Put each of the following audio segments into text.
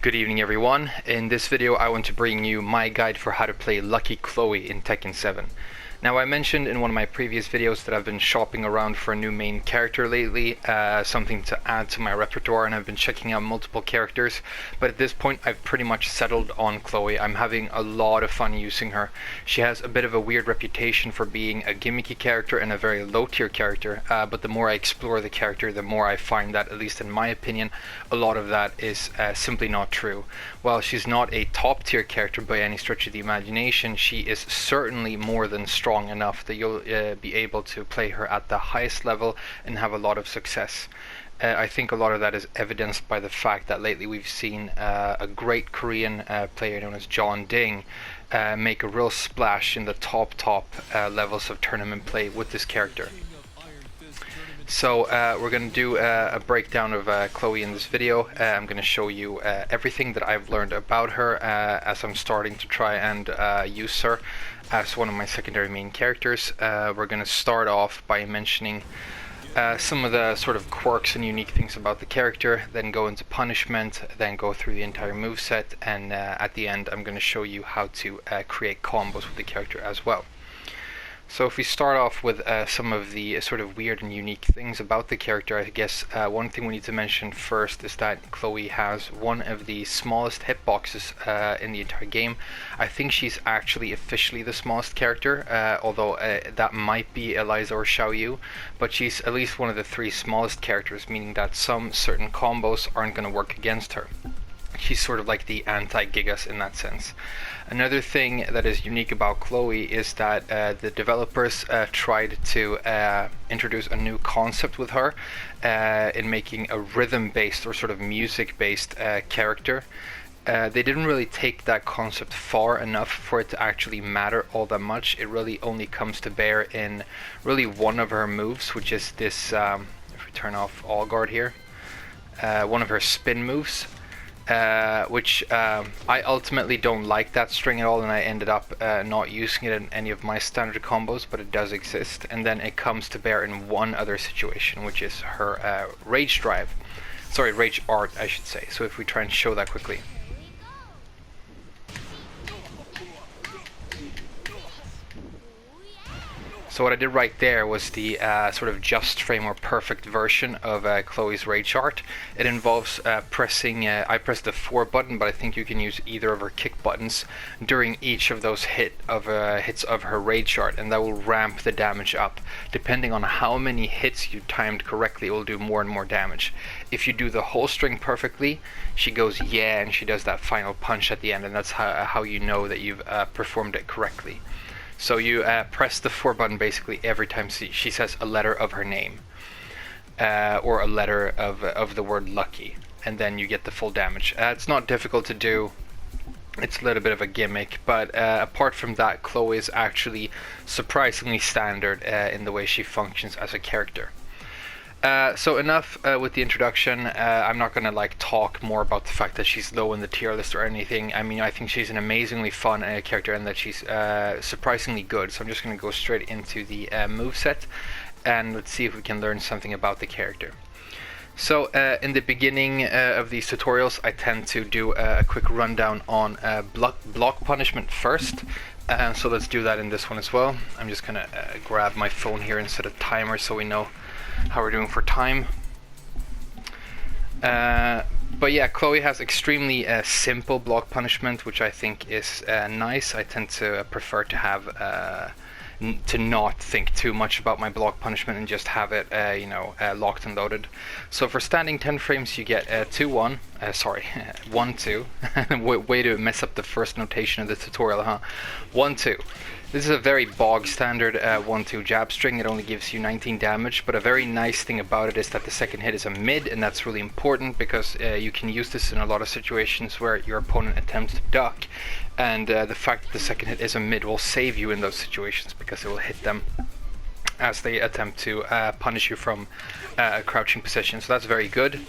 Good evening everyone. In this video I want to bring you my guide for how to play Lucky Chloe in Tekken 7. Now I mentioned in one of my previous videos that I've been shopping around for a new main character lately, something to add to my repertoire, and I've been checking out multiple characters, but at this point I've pretty much settled on Chloe. I'm having a lot of fun using her. She has a bit of a weird reputation for being a gimmicky character and a very low tier character, but the more I explore the character, the more I find that, at least in my opinion, a lot of that is simply not true. While she's not a top tier character by any stretch of the imagination, she is certainly more than strong enough that you'll be able to play her at the highest level and have a lot of success. I think a lot of that is evidenced by the fact that lately we've seen a great Korean player known as John Ding make a real splash in the top levels of tournament play with this character. So we're going to do a breakdown of Chloe in this video. I'm going to show you everything that I've learned about her as I'm starting to try and use her as one of my secondary main characters. We're going to start off by mentioning some of the sort of quirks and unique things about the character, then go into punishment, then go through the entire moveset, and at the end I'm going to show you how to create combos with the character as well. So if we start off with some of the sort of weird and unique things about the character, I guess one thing we need to mention first is that Chloe has one of the smallest hitboxes in the entire game. I think she's actually officially the smallest character, although that might be Eliza or Xiaoyu, but she's at least one of the three smallest characters, meaning that some certain combos aren't going to work against her. She's sort of like the anti-Gigas in that sense. Another thing that is unique about Chloe is that the developers tried to introduce a new concept with her in making a rhythm-based or sort of music-based character. They didn't really take that concept far enough for it to actually matter all that much. It really only comes to bear in really one of her moves, which is this, if we turn off all guard here, one of her spin moves. Which I ultimately don't like that string at all, and I ended up not using it in any of my standard combos, but it does exist. And then it comes to bear in one other situation, which is her rage art I should say. So if we try and show that quickly. So what I did right there was the sort of just frame or perfect version of Chloe's rage art. It involves pressing, I pressed the 4 button, but I think you can use either of her kick buttons during each of those hits of her rage art, and that will ramp the damage up. Depending on how many hits you timed correctly, it will do more and more damage. If you do the whole string perfectly, she goes yeah, and she does that final punch at the end, and that's how you know that you've performed it correctly. So you press the 4 button basically every time she says a letter of her name, or a letter of the word lucky, and then you get the full damage. It's not difficult to do, it's a little bit of a gimmick, but apart from that, Chloe is actually surprisingly standard in the way she functions as a character. So enough with the introduction. I'm not gonna talk more about the fact that she's low in the tier list or anything. I mean, I think she's an amazingly fun character and that she's surprisingly good. So I'm just gonna go straight into the moveset, and let's see if we can learn something about the character. So in the beginning of these tutorials, I tend to do a quick rundown on block punishment first. So let's do that in this one as well. I'm just gonna grab my phone here and set a timer so we know how we're doing for time. But yeah, Chloe has extremely simple block punishment, which I think is nice. I tend to prefer to have to not think too much about my block punishment and just have it locked and loaded. So for standing 10 frames you get 2-1, sorry, 1-2. Way to mess up the first notation of the tutorial, huh? 1-2. This is a very bog standard 1-2 jab string. It only gives you 19 damage, but a very nice thing about it is that the second hit is a mid, and that's really important because you can use this in a lot of situations where your opponent attempts to duck, and the fact that the second hit is a mid will save you in those situations because it will hit them as they attempt to punish you from a crouching position. So that's very good.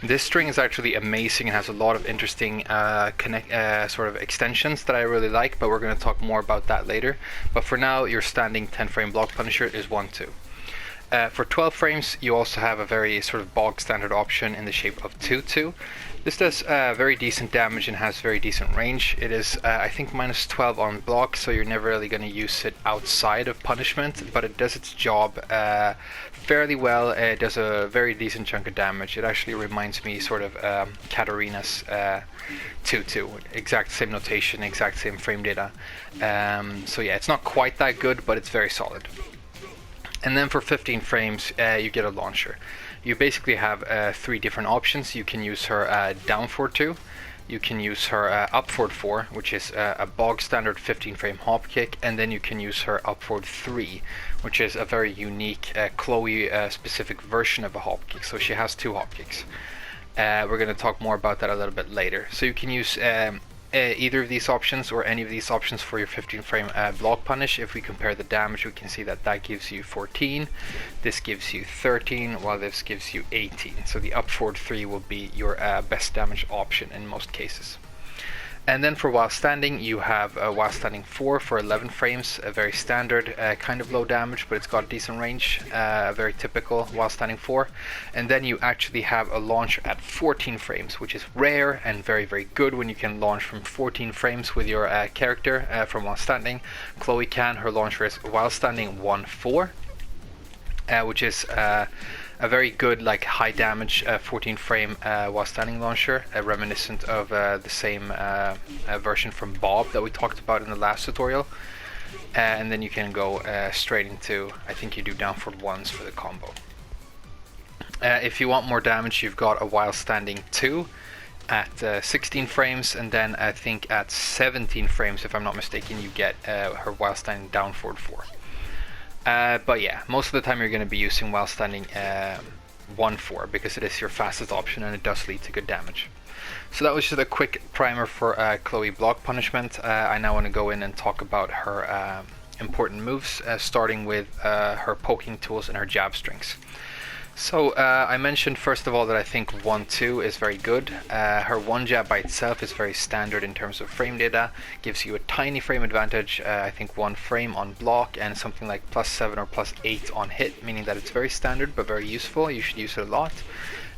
This string is actually amazing and has a lot of interesting sort of extensions that I really like, but we're going to talk more about that later. But for now, your standing 10 frame block punisher is 1-2. For 12 frames, you also have a very sort of bog standard option in the shape of 2-2. This does very decent damage and has very decent range. It is, I think, minus 12 on block, so you're never really going to use it outside of punishment, but it does its job fairly well. It does a very decent chunk of damage. It actually reminds me sort of Katarina's 2-2. Exact same notation, exact same frame data. So yeah, it's not quite that good, but it's very solid. And then for 15 frames, you get a launcher. You basically have 3 different options. You can use her down forward 2, you can use her up forward 4, which is a bog standard 15 frame hop kick, and then you can use her up forward 3, which is a very unique Chloe specific version of a hop kick. So she has 2 hop kicks. We're going to talk more about that a little bit later. So you can use either of these options or any of these options for your 15 frame block punish. If we compare the damage, we can see that that gives you 14, this gives you 13, while this gives you 18. So the up forward 3 will be your best damage option in most cases. And then for while standing, you have while standing 4 for 11 frames, a very standard, kind of low damage, but it's got a decent range, very typical while standing 4. And then you actually have a launch at 14 frames, which is rare and very, very good when you can launch from 14 frames with your character from while standing. Chloe can, her launcher is while standing 1-4, which is a very good, like, high damage 14 frame while standing launcher, reminiscent of the same version from Bob that we talked about in the last tutorial. And then you can go straight into, I think you do down forward 1s for the combo. If you want more damage, you've got a while standing 2 at 16 frames, and then I think at 17 frames, if I'm not mistaken, you get her while standing down forward 4. But yeah, most of the time you're going to be using while standing 1-4 because it is your fastest option and it does lead to good damage. So that was just a quick primer for Chloe block punishment. I now want to go in and talk about her important moves, starting with her poking tools and her jab strings. So I mentioned first of all that I think 1-2 is very good. Her 1 jab by itself is very standard in terms of frame data, gives you a tiny frame advantage, I think 1 frame on block and something like +7 or +8 on hit, meaning that it's very standard but very useful. You should use it a lot.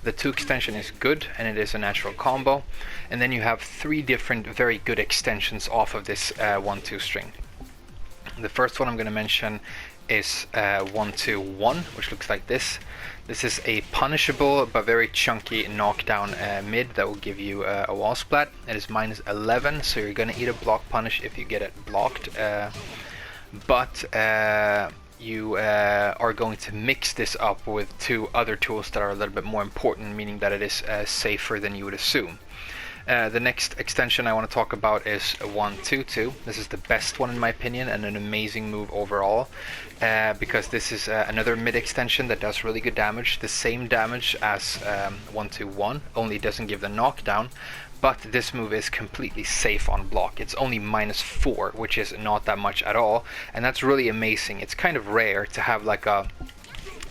The 2 extension is good and it is a natural combo. And then you have 3 different very good extensions off of this 1-2 string. The first one I'm going to mention is 1-2-1, which looks like this. This is a punishable but very chunky knockdown mid that will give you a wall splat. It is minus 11, so you're going to eat a block punish if you get it blocked. But you are going to mix this up with 2 other tools that are a little bit more important, meaning that it is safer than you would assume. The next extension I want to talk about is 1-2-2. This is the best one in my opinion and an amazing move overall, because this is another mid extension that does really good damage, the same damage as 1-2-1, only it doesn't give the knockdown, but this move is completely safe on block. It's only -4, which is not that much at all, and that's really amazing. It's kind of rare to have like a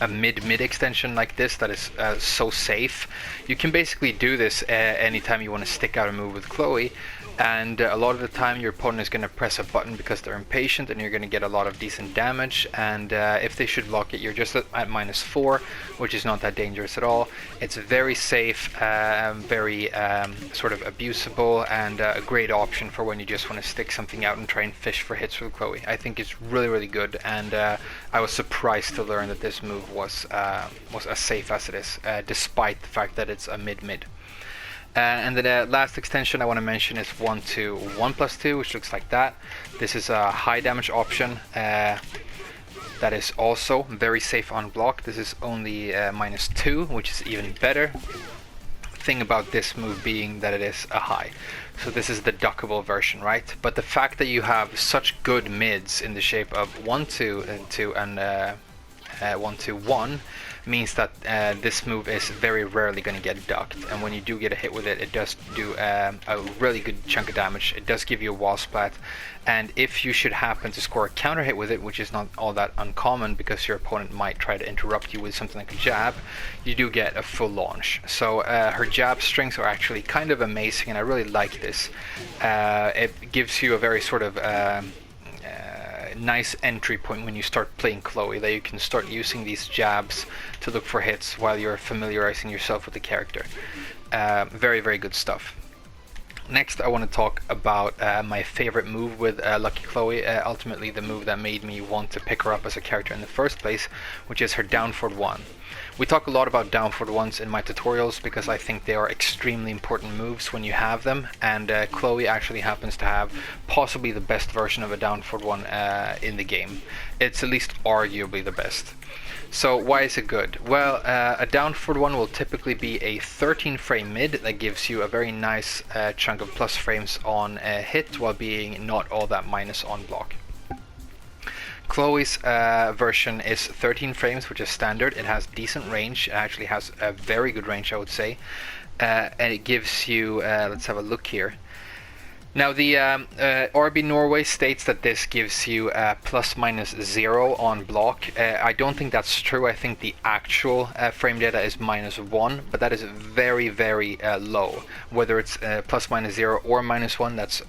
mid extension like this that is so safe. You can basically do this anytime you want to stick out a move with Chloe, and a lot of the time your opponent is going to press a button because they're impatient and you're going to get a lot of decent damage, and if they should block it, you're just at -4, which is not that dangerous at all. It's very safe, very sort of abusable, and a great option for when you just want to stick something out and try and fish for hits with Chloe. I think it's really, really good, and I was surprised to learn that this move was as safe as it is, despite the fact that it's a mid-mid. And the last extension I want to mention is 1-2-1+2, which looks like that. This is a high damage option that is also very safe on block. This is only -2, which is even better. Thing about this move being that it is a high. So this is the duckable version, right? But the fact that you have such good mids in the shape of 1-2-2 and 1-2-1 means that this move is very rarely going to get ducked, and when you do get a hit with it, it does do a really good chunk of damage. It does give you a wall splat, and if you should happen to score a counter hit with it, which is not all that uncommon because your opponent might try to interrupt you with something like a jab, you do get a full launch. So her jab strings are actually kind of amazing, and I really like this. It gives you a very sort of nice entry point when you start playing Chloe, that you can start using these jabs to look for hits while you're familiarizing yourself with the character. Very, very good stuff. Next, I want to talk about my favorite move with Lucky Chloe, ultimately the move that made me want to pick her up as a character in the first place, which is her down forward 1. We talk a lot about down forward 1s in my tutorials because I think they are extremely important moves when you have them, and Chloe actually happens to have possibly the best version of a down forward 1 in the game. It's at least arguably the best. So why is it good? Well, a down forward 1 will typically be a 13 frame mid that gives you a very nice chunk of plus frames on hit while being not all that minus on block. Chloe's version is 13 frames, which is standard. It has decent range. It actually has a very good range, I would say. And it gives you, let's have a look here. Now the RB Norway states that this gives you plus minus 0 on block. I don't think that's true. I think the actual frame data is -1, but that is very, very low. Whether it's plus minus 0 or -1, that's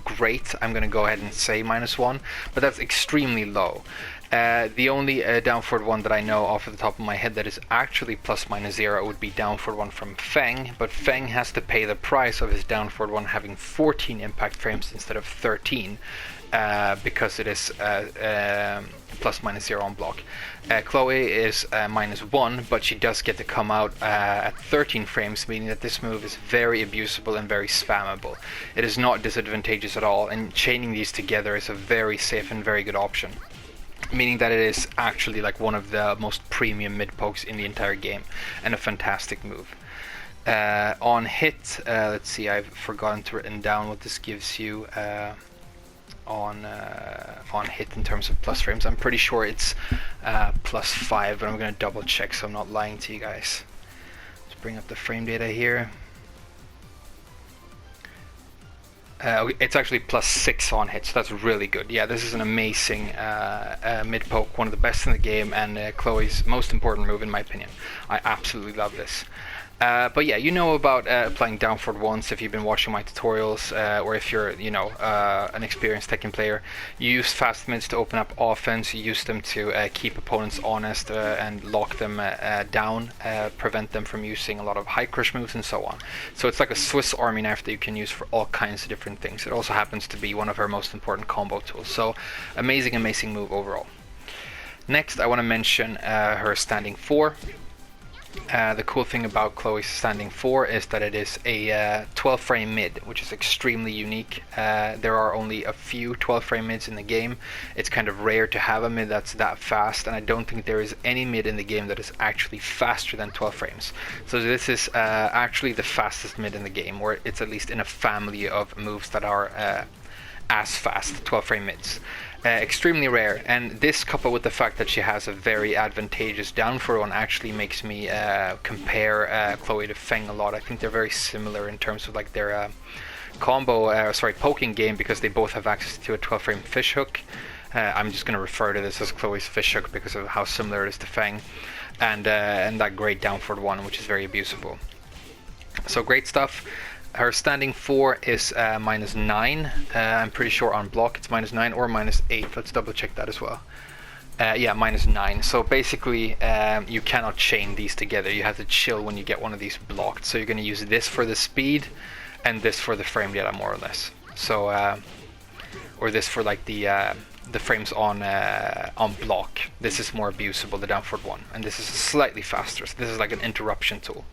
great. I'm going to go ahead and say -1, but that's extremely low. The only down forward 1 that I know off the top of my head that is actually plus minus 0 would be down forward 1 from Feng, but Feng has to pay the price of his down forward 1 having 14 impact frames instead of 13 because it is plus minus 0 on block. Chloe is -1, but she does get to come out at 13 frames, meaning that this move is very abusable and very spammable. It is not disadvantageous at all, and chaining these together is a very safe and very good option. Meaning that it is actually like one of the most premium mid pokes in the entire game, and a fantastic move. On hit, let's see, I've forgotten to written down what this gives you on hit in terms of plus frames. I'm pretty sure it's +5, but I'm going to double check so I'm not lying to you guys. Let's bring up the frame data here. It's actually +6 on hit, so that's really good. Yeah, this is an amazing mid poke, one of the best in the game, and Chloe's most important move in my opinion. I absolutely love this. But yeah, you know about playing down forward 1s if you've been watching my tutorials, or if you're, you know, an experienced Tekken player. You use fast mids to open up offense, you use them to keep opponents honest and lock them down, prevent them from using a lot of high crush moves and so on. So it's like a Swiss Army knife that you can use for all kinds of different things. It also happens to be one of her most important combo tools. So amazing, amazing move overall. Next, I want to mention her standing 4. The cool thing about Chloe's standing 4 is that it is a 12 frame mid, which is extremely unique. There are only a few 12 frame mids in the game. It's kind of rare to have a mid that's that fast, and I don't think there is any mid in the game that is actually faster than 12 frames. So this is actually the fastest mid in the game, or it's at least in a family of moves that are as fast, 12 frame mids. Extremely rare, and this coupled with the fact that she has a very advantageous down forward 1 actually makes me compare Chloe to Feng a lot. I think they're very similar in terms of like their poking game, because they both have access to a 12 frame fish hook. I'm just going to refer to this as Chloe's fish hook because of how similar it is to Feng, and that great down forward 1, which is very abusable. So great stuff. Her standing 4 is -9. I'm pretty sure on block it's -9 or -8. Let's double check that as well. Yeah, -9. So basically you cannot chain these together. You have to chill when you get one of these blocked. So you're going to use this for the speed and this for the frame data, more or less. So or this for like the frames on block. This is more abusable, the down forward 1, and this is slightly faster. So this is like an interruption tool.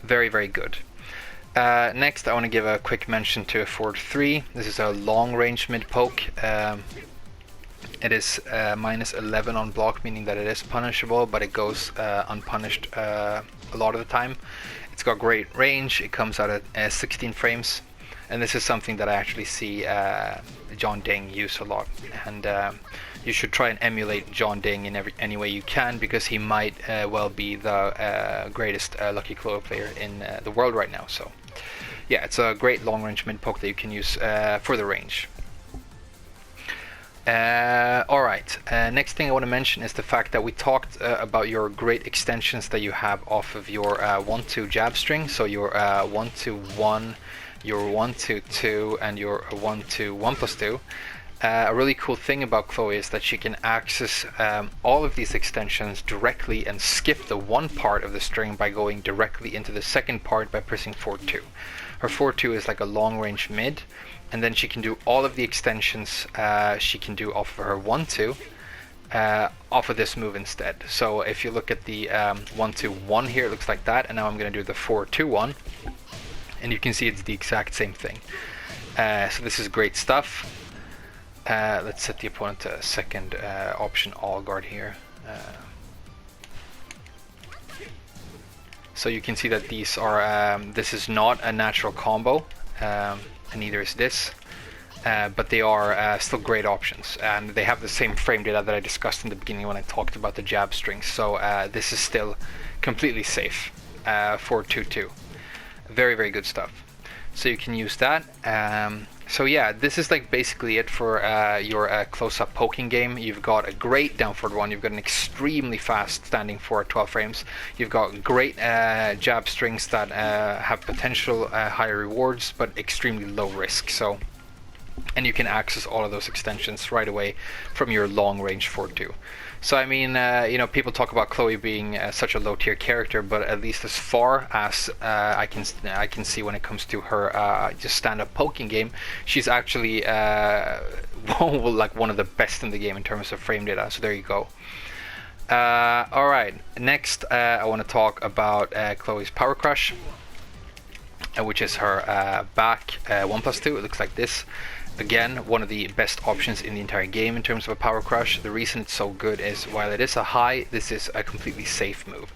Very, very good. Next, I want to give a quick mention to a forward 3. This is a long range mid poke. It is -11 on block, meaning that it is punishable, but it goes unpunished a lot of the time. It's got great range. It comes out at 16 frames, and this is something that I actually see John Ding use a lot. And you should try and emulate John Ding in any way you can, because he might well be the greatest Lucky Chloe player in the world right now. So yeah, it's a great long range mid poke that you can use for the range. Alright, next thing I want to mention is the fact that we talked about your great extensions that you have off of your 1-2 jab string. So your 1-2-1, your 1-2-2, and your 1-2-1+2. A really cool thing about Chloe is that she can access all of these extensions directly and skip the one part of the string by going directly into the second part by pressing 4-2. Her 4-2 is like a long range mid, and then she can do all of the extensions she can do off of her 1-2 off of this move instead. So if you look at the 1-2-1 here, it looks like that, and now I'm going to do the 4-2-1, and you can see it's the exact same thing. So this is great stuff. Let's set the opponent to second option all guard here. So you can see that these are, this is not a natural combo, and neither is this, but they are still great options, and they have the same frame data that I discussed in the beginning when I talked about the jab strings. So this is still completely safe for 2-2. Very, very good stuff. So you can use that. So yeah, this is like basically it for your close-up poking game. You've got a great down forward one. You've got an extremely fast standing for 12 frames. You've got great jab strings that have potential higher rewards, but extremely low risk. So, and you can access all of those extensions right away from your long-range 4-2. So I mean, you know, people talk about Chloe being such a low-tier character, but at least as far as I can see when it comes to her just stand-up poking game, she's actually like one of the best in the game in terms of frame data. So there you go. All right, next I want to talk about Chloe's Power Crush, which is her back 1+2. It looks like this. Again, one of the best options in the entire game in terms of a Power Crush. The reason it's so good is while it is a high, this is a completely safe move.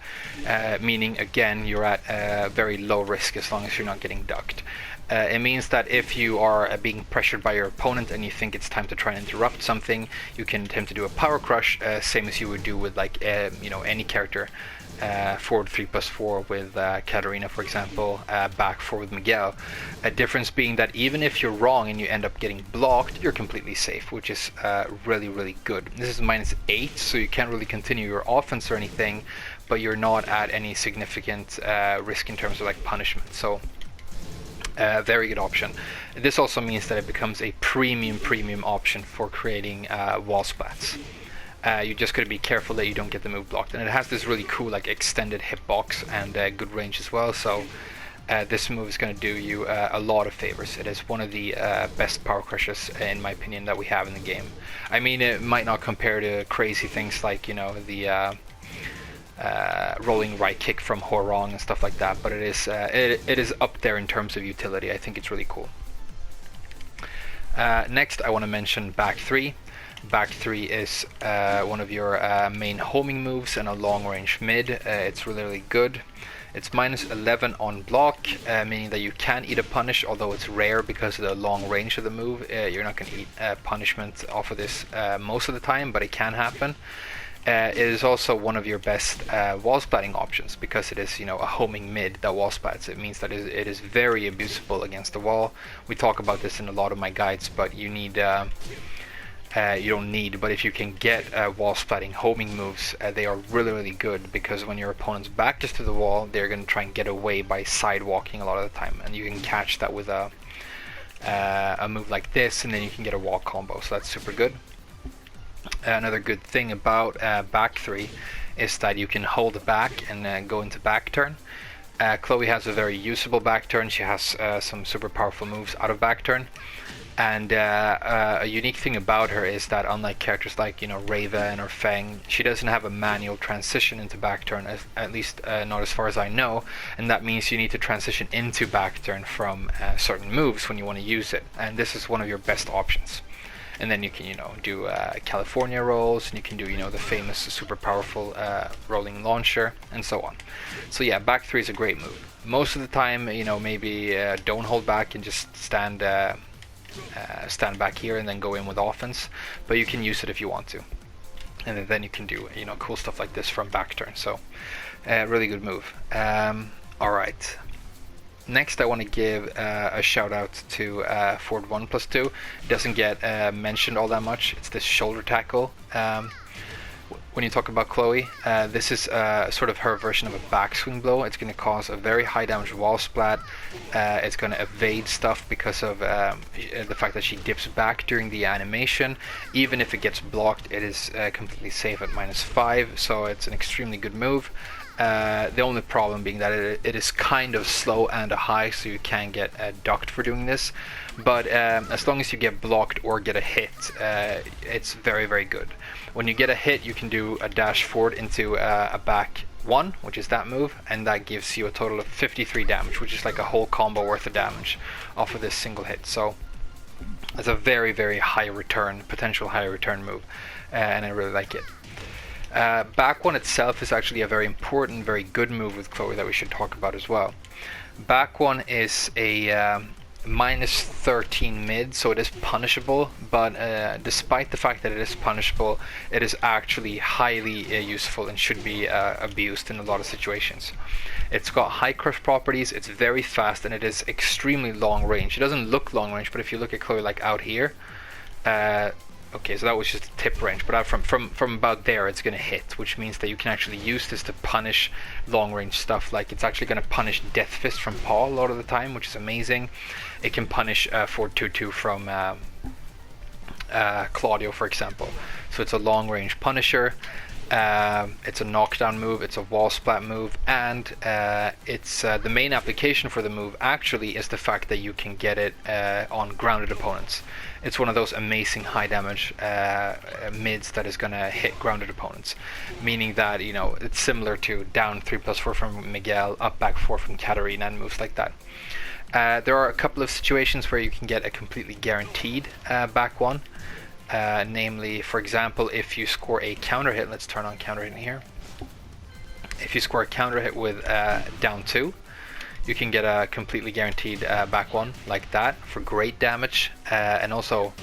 Meaning, again, you're at a very low risk as long as you're not getting ducked. It means that if you are being pressured by your opponent and you think it's time to try and interrupt something, you can attempt to do a Power Crush, same as you would do with like you know, any character. Forward 3+4 with Katarina, for example, back 4 with Miguel. A difference being that even if you're wrong and you end up getting blocked, you're completely safe, which is really, really good. This is -8, so you can't really continue your offense or anything, but you're not at any significant risk in terms of like punishment. So very good option. This also means that it becomes a premium option for creating wall splats. You just gotta be careful that you don't get the move blocked, and it has this really cool like extended hitbox and good range as well. So this move is gonna do you a lot of favors. It is one of the best power crushes in my opinion that we have in the game. I mean, it might not compare to crazy things like, you know, the rolling right kick from Horong and stuff like that, but it is up there in terms of utility. I think it's really cool. Next I want to mention back 3. Back 3 is one of your main homing moves and a long range mid. It's really, really good. It's -11 on block, meaning that you can eat a punish, although it's rare because of the long range of the move. You're not going to eat punishment off of this most of the time, but it can happen. It is also one of your best wall splatting options because it is, you know, a homing mid that wall splats. It means that it is very abusable against the wall. We talk about this in a lot of my guides, but you need you don't need, but if you can get wall splatting homing moves, they are really, really good, because when your opponent's back is to the wall, they're going to try and get away by sidewalking a lot of the time, and you can catch that with a move like this, and then you can get a wall combo. So that's super good. Another good thing about back 3 is that you can hold back and go into back turn. Chloe has a very usable back turn. She has some super powerful moves out of back turn. And a unique thing about her is that unlike characters like, you know, Raven or Feng, she doesn't have a manual transition into back turn, at least not as far as I know, and that means you need to transition into back turn from certain moves when you want to use it, and this is one of your best options. And then you can, you know, do California rolls, and you can do, you know, the famous super powerful rolling launcher, and so on. So yeah, back 3 is a great move. Most of the time, you know, maybe don't hold back and just stand back here and then go in with offense, but you can use it if you want to, and then you can do, you know, cool stuff like this from back turn. So really good move. All right, next I want to give a shout out to Ford 1+2. It doesn't get mentioned all that much. It's this shoulder tackle. when you talk about Chloe, this is sort of her version of a backswing blow. It's going to cause a very high damage wall splat. It's going to evade stuff because of the fact that she dips back during the animation. Even if it gets blocked, it is completely safe at -5, so it's an extremely good move. The only problem being that it is kind of slow and a high, so you can get ducked for doing this. But as long as you get blocked or get a hit, it's very, very good. When you get a hit, you can do a dash forward into a back 1, which is that move, and that gives you a total of 53 damage, which is like a whole combo worth of damage off of this single hit. So it's a very, very high return, potential high return move, and I really like it. Back 1 itself is actually a very important, very good move with Chloe that we should talk about as well. Back 1 is a -13 mid, so it is punishable, but despite the fact that it is punishable, it is actually highly useful and should be abused in a lot of situations. It's got high crush properties, it's very fast, and it is extremely long range. It doesn't look long range, but if you look at Chloe like out here, okay, so that was just a tip range, but from about there it's going to hit, which means that you can actually use this to punish long range stuff. Like it's actually going to punish Death Fist from Paul a lot of the time, which is amazing. It can punish 422 from Claudio, for example. So it's a long range punisher. It's a knockdown move, it's a wall splat move, and it's the main application for the move actually is the fact that you can get it on grounded opponents. It's one of those amazing high damage mids that is going to hit grounded opponents, meaning that, you know, it's similar to down 3+4 from Miguel, up back 4 from Katarina, and moves like that. There are a couple of situations where you can get a completely guaranteed back 1. Namely, for example, if you score a counter hit, let's turn on counter hit here. If you score a counter hit with down 2, you can get a completely guaranteed back 1 like that for great damage, and also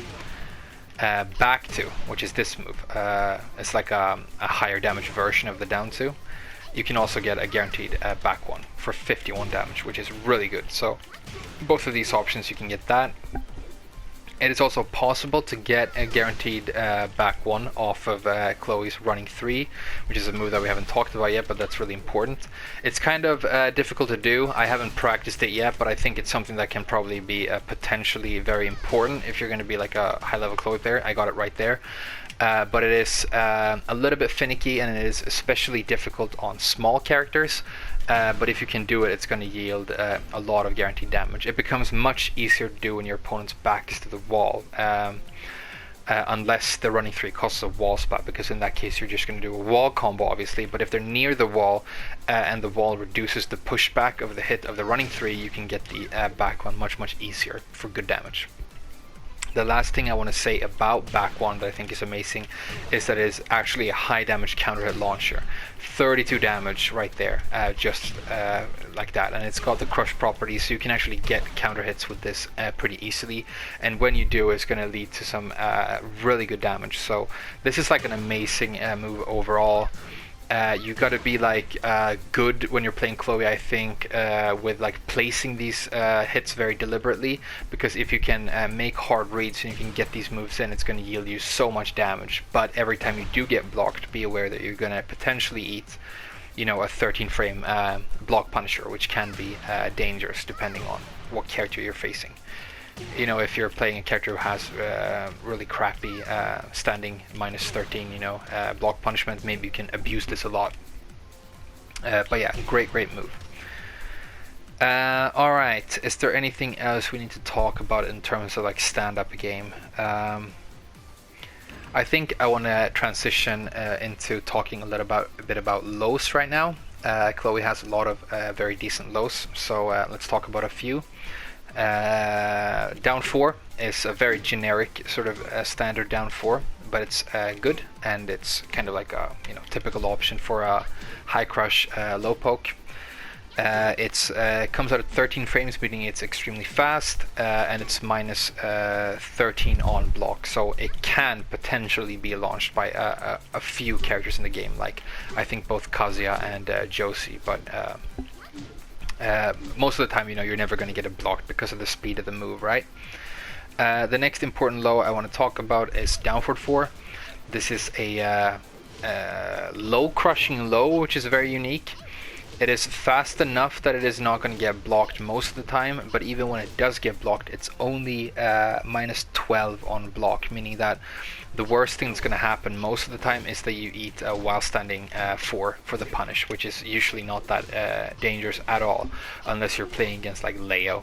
back 2, which is this move. It's like a higher damage version of the down 2. You can also get a guaranteed back 1 for 51 damage, which is really good. So both of these options, you can get that. It is also possible to get a guaranteed back 1 off of Chloe's running 3, which is a move that we haven't talked about yet, but that's really important. It's kind of difficult to do. I haven't practiced it yet, but I think it's something that can probably be potentially very important if you're going to be like a high-level Chloe player. I got it right there. But it is a little bit finicky, and it is especially difficult on small characters. But if you can do it, it's going to yield a lot of guaranteed damage. It becomes much easier to do when your opponent's back is to the wall, unless the running 3 costs a wall splat, because in that case you're just going to do a wall combo, obviously. But if they're near the wall and the wall reduces the pushback of the hit of the running 3, you can get the back 1 much easier for good damage. The last thing I want to say about back 1 that I think is amazing is that it is actually a high damage counter hit launcher. 32 damage right there, just like that, and it's got the crush property, so you can actually get counter hits with this pretty easily, and when you do, it's going to lead to some really good damage. So this is like an amazing move overall. You got to be like good when you're playing Chloe, I think, with like placing these hits very deliberately, because if you can make hard reads and you can get these moves in, it's going to yield you so much damage. But every time you do get blocked, be aware that you're going to potentially eat, you know, a 13 frame block punisher, which can be dangerous depending on what character you're facing. You know, if you're playing a character who has really crappy standing -13, you know, block punishment, maybe you can abuse this a lot. But yeah, great move. Alright, is there anything else we need to talk about in terms of like stand-up game? I think I want to transition into talking a bit about lows right now. Chloe has a lot of very decent lows, so let's talk about a few. Down 4 is a very generic sort of standard down 4, but it's good, and it's kind of like a, you know, typical option for a high crush low poke. It's comes out at 13 frames, meaning it's extremely fast, and it's -13 on block, so it can potentially be launched by a few characters in the game, like I think both Kazuya and Josie, but most of the time, you know, you're never going to get it blocked because of the speed of the move, right? The next important low I want to talk about is down forward 4. This is a low crushing low, which is very unique. It is fast enough that it is not going to get blocked most of the time, but even when it does get blocked, it's only minus 12 on block, meaning that the worst thing that's going to happen most of the time is that you eat while standing 4 for the punish, which is usually not that dangerous at all, unless you're playing against like Leo.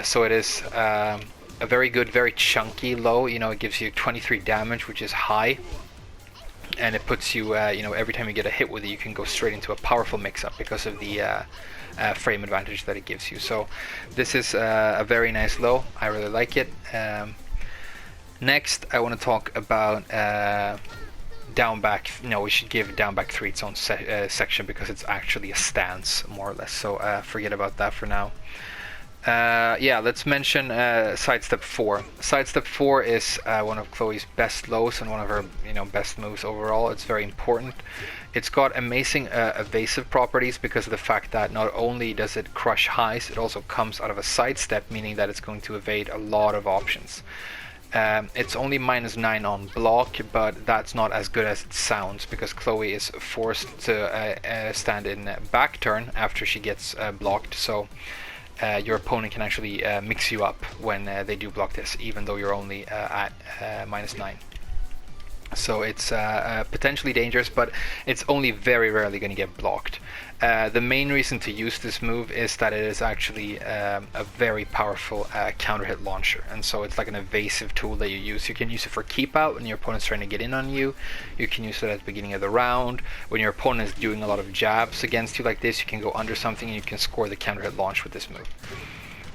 So it is a very good, very chunky low. You know, it gives you 23 damage, which is high. And it puts you, you know, every time you get a hit with it, you can go straight into a powerful mix-up because of the frame advantage that it gives you. So this is a very nice low. I really like it. Next, I want to talk about down back. You know, we should give down back 3 its own section because it's actually a stance, more or less. So forget about that for now. Yeah, let's mention sidestep 4. Sidestep 4 is one of Chloe's best lows and one of her, you know, best moves overall. It's very important. It's got amazing evasive properties because of the fact that not only does it crush highs, it also comes out of a sidestep, meaning that it's going to evade a lot of options. It's only minus 9 on block, but that's not as good as it sounds because Chloe is forced to stand in back turn after she gets blocked. So your opponent can actually mix you up when they do block this, even though you're only at minus 9. So it's potentially dangerous, but it's only very rarely going to get blocked. The main reason to use this move is that it is actually a very powerful counter hit launcher, and so it's like an evasive tool that you use. You can use it for keep out when your opponent's trying to get in on you. You can use it at the beginning of the round when your opponent is doing a lot of jabs against you like this. You can go under something and you can score the counter hit launch with this move.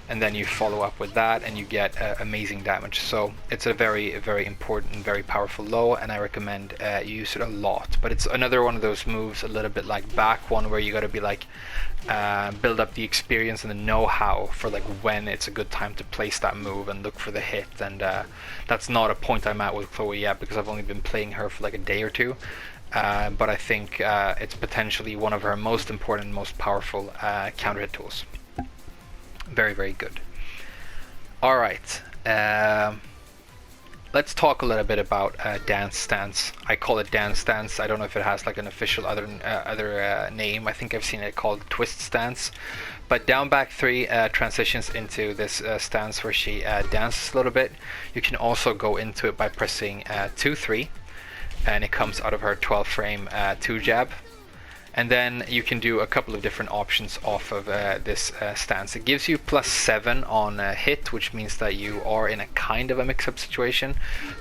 And then you follow up with that and you get amazing damage. So it's a very, very important, very powerful low, and I recommend you use it a lot. But it's another one of those moves, a little bit like back one, where you got to be like build up the experience and the know-how for like when it's a good time to place that move and look for the hit. And that's not a point I'm at with Chloe yet because I've only been playing her for like a day or two. But I think it's potentially one of her most important, most powerful counter hit tools. Very, very good. All right, let's talk a little bit about dance stance. I call it dance stance. I don't know if it has like an official other name. I think I've seen it called twist stance. But down back 3 transitions into this stance where she dances a little bit. You can also go into it by pressing 2-3, and it comes out of her 12 frame 2 jab. And then you can do a couple of different options off of this stance. It gives you +7 on hit, which means that you are in a kind of a mix-up situation.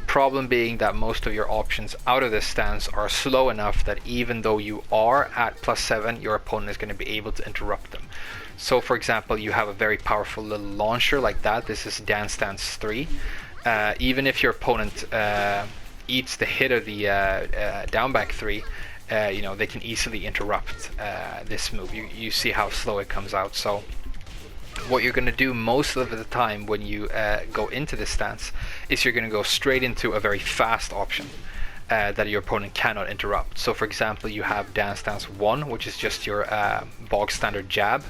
Problem being that most of your options out of this stance are slow enough that even though you are at +7, your opponent is going to be able to interrupt them. So for example, you have a very powerful little launcher like that. This is dance stance 3. Even if your opponent eats the hit of the down back 3, you know, they can easily interrupt this move. You see how slow it comes out. So what you're going to do most of the time when you go into this stance is you're going to go straight into a very fast option that your opponent cannot interrupt. So for example, you have dance stance 1, which is just your bog standard jab.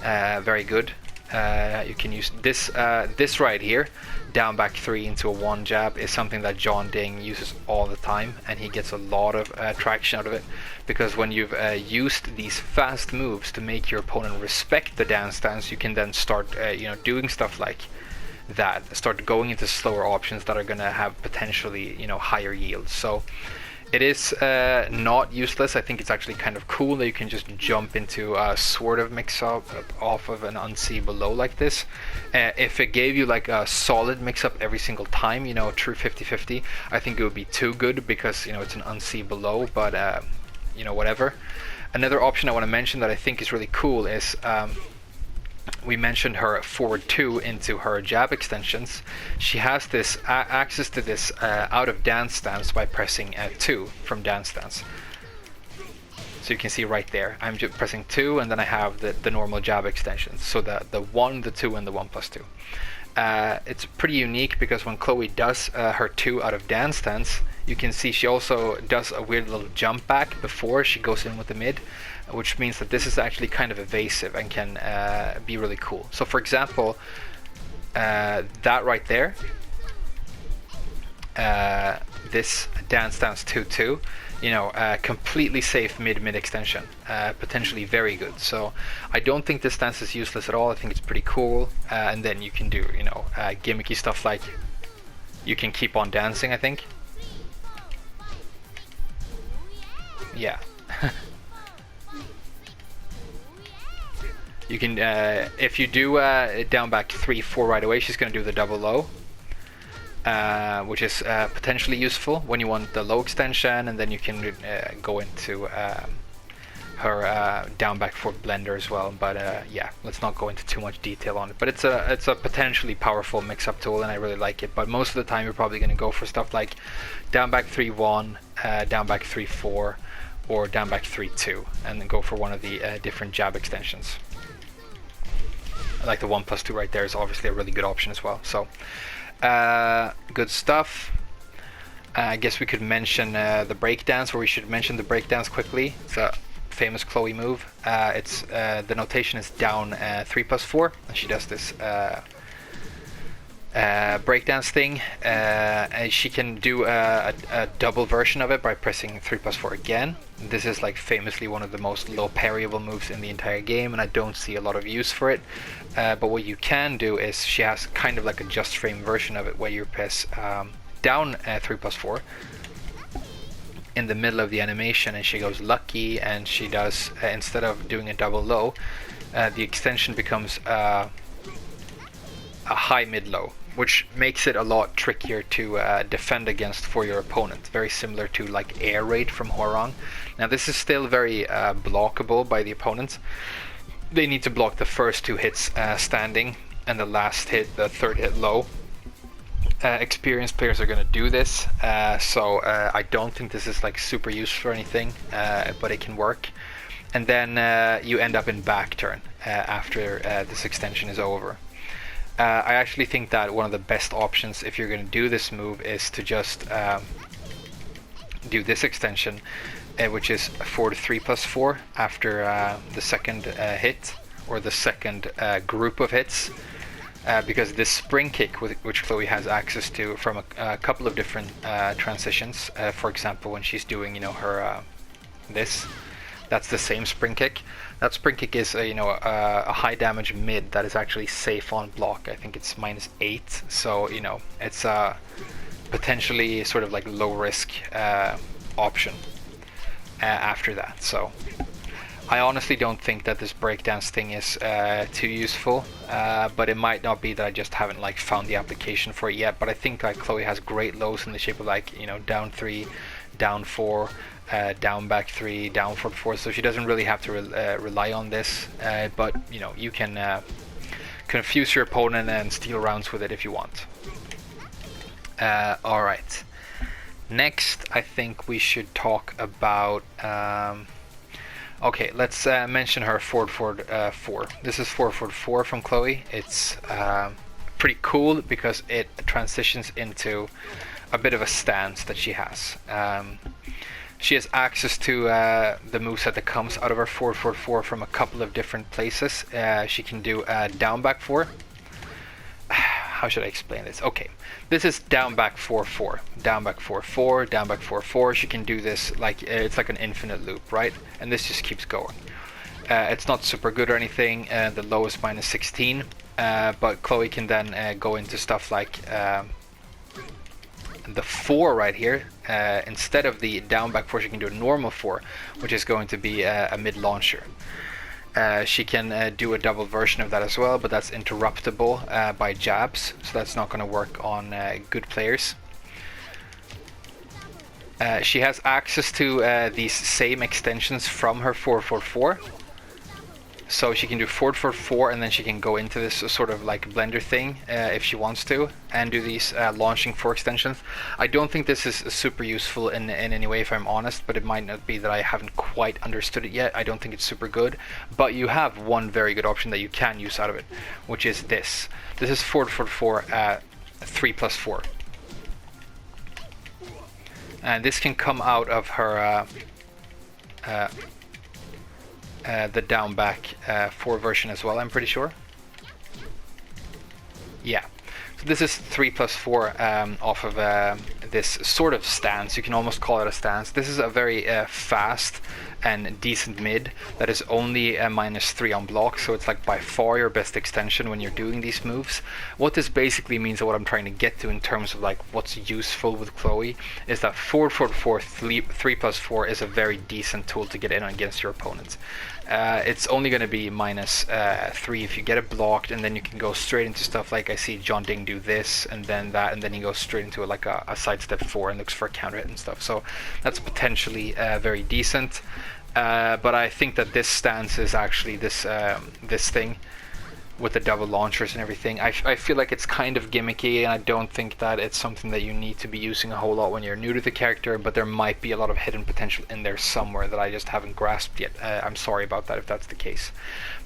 Very good. You can use this this right here, down back 3 into a 1 jab, is something that John Ding uses all the time, and he gets a lot of traction out of it, because when you've used these fast moves to make your opponent respect the dance stance, you can then start you know, doing stuff like that, start going into slower options that are going to have potentially, you know, higher yields. So it is not useless. I think it's actually kind of cool that you can just jump into a sort of mix-up off of an unseeable low like this. If it gave you like a solid mix-up every single time, you know, true 50-50, I think it would be too good because, you know, it's an unseeable low, but, you know, whatever. Another option I want to mention that I think is really cool is we mentioned her forward 2 into her jab extensions. She has this access to this out of dance stance by pressing 2 from dance stance. So you can see right there, I'm just pressing 2 and then I have the normal jab extensions. So the 1, the 2 and the 1+2. It's pretty unique because when Chloe does her 2 out of dance stance, you can see she also does a weird little jump back before she goes in with the mid, which means that this is actually kind of evasive and can be really cool. So for example, that right there, this dance stance 2-2, you know, completely safe mid extension, potentially very good. So I don't think this stance is useless at all. I think it's pretty cool, and then you can do, you know, gimmicky stuff like you can keep on dancing, I think. Yeah. You can, if you do down back 3-4 right away, she's going to do the double low, which is potentially useful when you want the low extension, and then you can go into her down back 4 blender as well. But yeah, let's not go into too much detail on it. But it's a potentially powerful mix-up tool, and I really like it. But most of the time, you're probably going to go for stuff like down back 3-1, down back 3-4, or down back 3-2, and then go for one of the different jab extensions. Like the 1+2 right there is obviously a really good option as well. So good stuff. I guess we could mention the breakdance, or we should mention the breakdance quickly. It's a famous Chloe move. It's the notation is down 3+4, and she does this breakdance thing, and she can do a double version of it by pressing 3+4 again. This is like famously one of the most low parryable moves in the entire game, and I don't see a lot of use for it. But what you can do is she has kind of like a just frame version of it, where you press down 3+4 in the middle of the animation, and she goes lucky, and she does instead of doing a double low, the extension becomes a high mid low, which makes it a lot trickier to defend against for your opponent. Very similar to like air raid from Hwoarang. Now this is still very blockable by the opponent. They need to block the first 2 hits standing, and the last hit, the third hit low. Experienced players are going to do this, so I don't think this is like super useful or anything, but it can work. And then you end up in back turn after this extension is over. I actually think that one of the best options if you're going to do this move is to just do this extension, which is 4-3+4 after the second hit, or the second group of hits, because this spring kick, which Chloe has access to from a couple of different transitions, for example when she's doing, you know, her this, that's the same spring kick. That spring kick is you know, a high damage mid that is actually safe on block. I think it's -8, so you know, it's a potentially sort of like low risk option after that. So I honestly don't think that this breakdance thing is too useful, but it might not be that I just haven't like found the application for it yet. But I think like Chloe has great lows in the shape of like, you know, down 3, down 4, down back 3, down 4, so she doesn't really have to rely on this, but you know, you can confuse your opponent and steal rounds with it if you want. Alright, next I think we should talk about okay, let's mention her forward 4. This is forward 4 from Chloe. It's pretty cool because it transitions into a bit of a stance that she has. She has access to the moveset that comes out of her 4 from a couple of different places. She can do down back 4. How should I explain this? Okay, this is down back 4-4, down back 4-4, down back 4-4. She can do this like it's like an infinite loop, right? And this just keeps going. It's not super good or anything. The low is -16, but Chloe can then go into stuff like the 4 right here. Instead of the down back 4, she can do a normal 4, which is going to be a mid launcher. She can do a double version of that as well, but that's interruptible by jabs, so that's not going to work on good players. She has access to these same extensions from her 4-4-4, so she can do 4-4-4, and then she can go into this sort of like blender thing if she wants to, and do these launching 4 extensions. I don't think this is super useful in any way, if I'm honest, but it might not be that I haven't quite understood it yet. I don't think it's super good, but you have one very good option that you can use out of it, which is this. This is 4-4-4 3+4. And this can come out of her the down back 4 version as well, I'm pretty sure. Yeah, So this is 3+4 off of this sort of stance. You can almost call it a stance. This is a very fast and decent mid that is only -3 on block, so it's like by far your best extension when you're doing these moves. What this basically means, and what I'm trying to get to in terms of like what's useful with Chloe, is that 4 3+4 is a very decent tool to get in against your opponents. It's only going to be -3 if you get it blocked, and then you can go straight into stuff like I see John Ding do this and then that, and then he goes straight into like a sidestep 4 and looks for a counter hit and stuff. So that's potentially very decent. But I think that this stance is actually this thing with the double launchers and everything. I feel like it's kind of gimmicky, and I don't think that it's something that you need to be using a whole lot when you're new to the character, but there might be a lot of hidden potential in there somewhere that I just haven't grasped yet. I'm sorry about that if that's the case.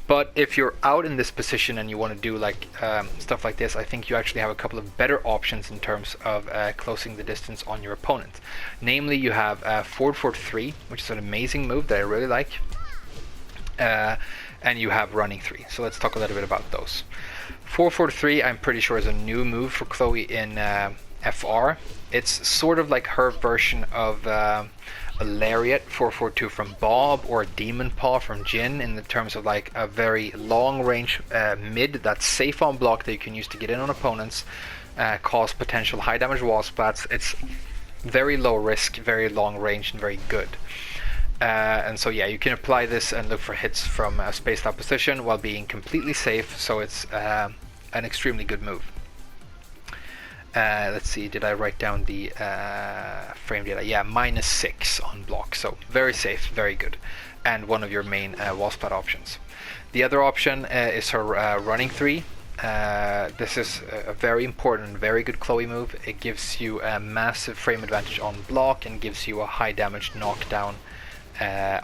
But if you're out in this position and you want to do like stuff like this, I think you actually have a couple of better options in terms of closing the distance on your opponent. Namely, you have 4-4-3, which is an amazing move that I really like. And you have running 3. So let's talk a little bit about those. 4-4-3, I'm pretty sure, is a new move for Chloe in FR. It's sort of like her version of a Lariat 4-4-2 from Bob, or a Demon Paw from Jin, in the terms of like a very long range mid that's safe on block that you can use to get in on opponents, cause potential high damage wall splats. It's very low risk, very long range, and very good. And so yeah, you can apply this and look for hits from a spaced out position while being completely safe, so it's an extremely good move. Let's see, did I write down the frame data? Yeah, -6 on block, so very safe, very good, and one of your main wall splat options. The other option is her running 3. This is a very important, very good Chloe move. It gives you a massive frame advantage on block and gives you a high damage knockdown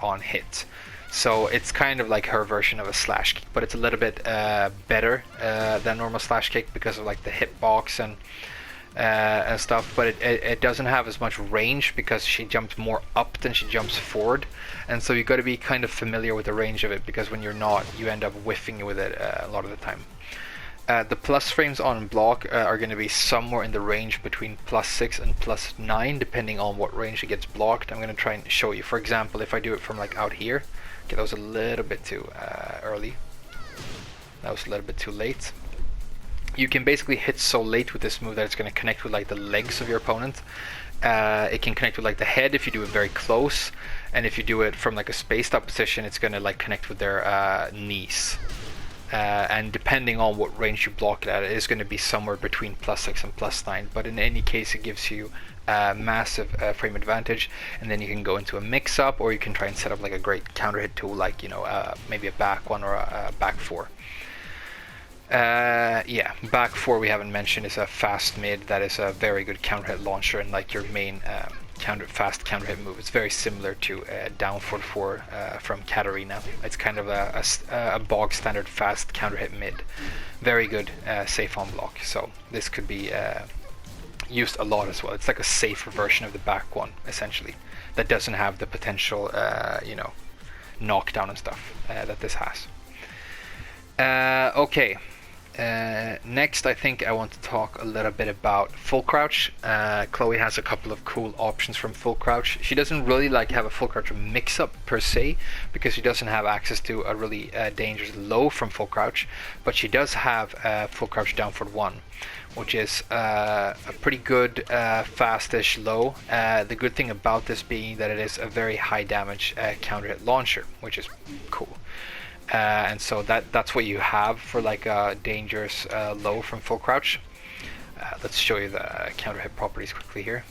on hit. So it's kind of like her version of a slash kick, but it's a little bit better than normal slash kick because of like the hitbox and stuff. But it doesn't have as much range because she jumps more up than she jumps forward, and so you got to be kind of familiar with the range of it, because when you're not, you end up whiffing with it a lot of the time. The plus frames on block are going to be somewhere in the range between +6 and +9, depending on what range it gets blocked. I'm going to try and show you. For example, if I do it from like out here, okay, that was a little bit too early. That was a little bit too late. You can basically hit so late with this move that it's going to connect with like the legs of your opponent. It can connect with like the head if you do it very close, and if you do it from like a spaced up position, it's going to like connect with their knees. And depending on what range you block it at, it is going to be somewhere between +6 and +9, but in any case it gives you a massive frame advantage, and then you can go into a mix-up, or you can try and set up like a great counter hit tool, like, you know, maybe a back 1 or a back 4. Yeah, back 4 we haven't mentioned is a fast mid that is a very good counter hit launcher and like your main fast counter hit move. It's very similar to down 4 from Katarina. It's kind of a bog standard fast counter hit mid. Very good, safe on block. So this could be used a lot as well. It's like a safer version of the back 1 essentially, that doesn't have the potential, you know, knockdown and stuff that this has. Okay. Next, I think I want to talk a little bit about full crouch. Chloe has a couple of cool options from full crouch. She doesn't really like have a full crouch mix-up per se, because she doesn't have access to a really dangerous low from full crouch, but she does have full crouch down for 1, which is a pretty good fastish low. The good thing about this being that it is a very high damage counter hit launcher, which is cool. And so that's what you have for like a dangerous low from full crouch. Let's show you the counter hit properties quickly here.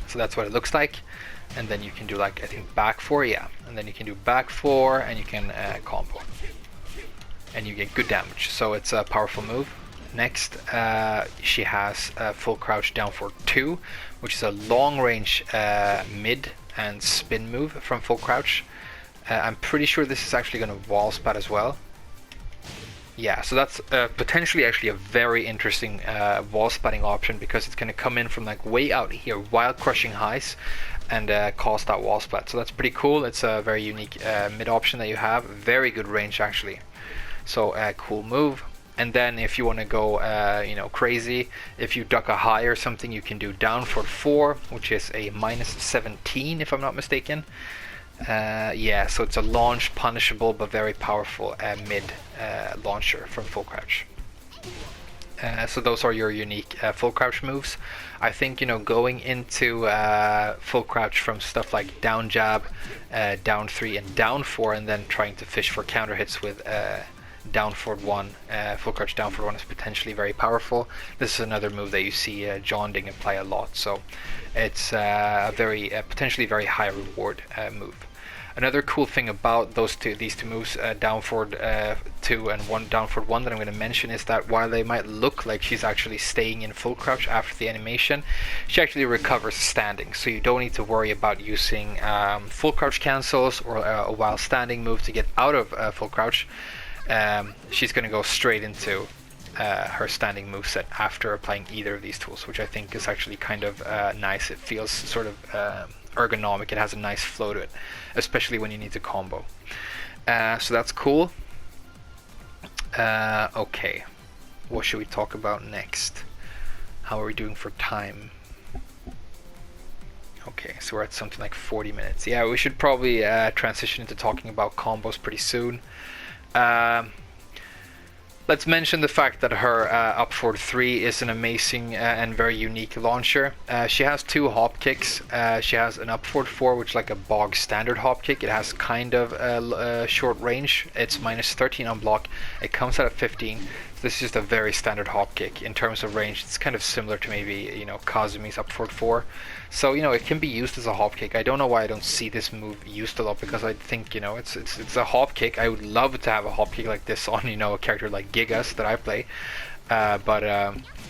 So that's what it looks like, and then you can do like, I think, back 4, yeah, and then you can do back 4 and you can combo, and you get good damage. So it's a powerful move. Next, she has full crouch down for 2, which is a long range mid and spin move from full crouch. I'm pretty sure this is actually going to wall spat as well. Yeah, so that's potentially actually a very interesting wall spatting option, because it's going to come in from like way out here while crushing highs and cause that wall spat. So that's pretty cool. It's a very unique mid option that you have. Very good range actually. So cool move. And then if you want to go crazy, if you duck a high or something, you can do down for 4, which is a -17 if I'm not mistaken. Yeah, so it's a launch punishable but very powerful mid launcher from full crouch. So those are your unique full crouch moves. I think going into full crouch from stuff like down jab, down 3 and down 4, and then trying to fish for counter hits with down forward 1, full crouch down forward 1 is potentially very powerful. This is another move that you see John Ding apply a lot, so it's a very potentially very high reward move. Another cool thing about these two moves, down forward 2 and down forward 1, that I'm going to mention is that while they might look like she's actually staying in full crouch after the animation, she actually recovers standing. So you don't need to worry about using full crouch cancels or a while standing move to get out of full crouch. She's going to go straight into her standing moveset after applying either of these tools, which I think is actually kind of nice. It feels sort of ergonomic. It has a nice flow to it, especially when you need to combo. So that's cool. Okay, what should we talk about next? How are we doing for time? Okay, so we're at something like 40 minutes. Yeah, we should probably transition into talking about combos pretty soon. Let's mention the fact that her up forward 3 is an amazing and very unique launcher. She has 2 hop kicks. She has an up forward 4, which is like a bog standard hop kick. It has kind of short range. It's -13 on block. It comes out at 15. This is just a very standard hop kick. In terms of range, it's kind of similar to maybe Kazumi's up forward 4. So it can be used as a hop kick. I don't know why I don't see this move used a lot, because I think it's a hop kick. I would love to have a hop kick like this on a character like Gigas that I play, but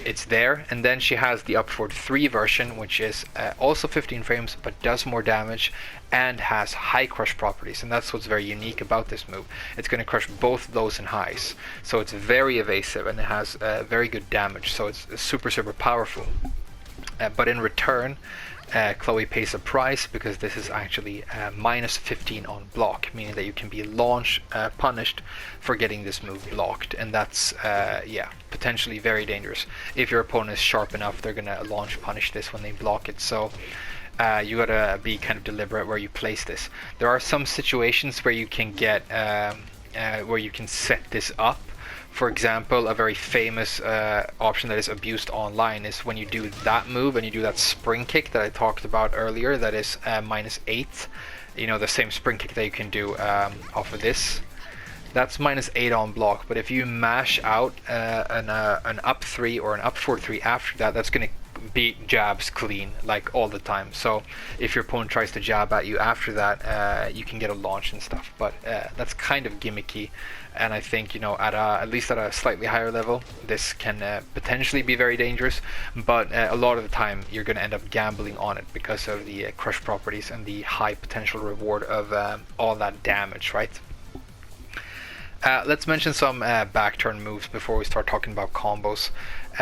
it's there. And then she has the up forward 3 version, which is also 15 frames but does more damage and has high crush properties, and that's what's very unique about this move. It's going to crush both lows and highs, so it's very evasive and it has very good damage, so it's super powerful. But in return, Chloe pays a price, because this is actually -15 on block, meaning that you can be launch punished for getting this move blocked, and that's potentially very dangerous. If your opponent is sharp enough, they're gonna launch punish this when they block it. So you gotta be kind of deliberate where you place this. There are some situations where you can get where you can set this up. For example, a very famous option that is abused online is when you do that move and you do that spring kick that I talked about earlier, that is -8. The same spring kick that you can do off of this. That's -8 on block, but if you mash out an up 3 or an up forward 3 after that, that's going to beat jabs clean like all the time. So if your opponent tries to jab at you after that, you can get a launch and stuff, but that's kind of gimmicky. And I think at least at a slightly higher level, this can potentially be very dangerous, but a lot of the time you're going to end up gambling on it because of the crush properties and the high potential reward of all that damage, right? Let's mention some back turn moves before we start talking about combos.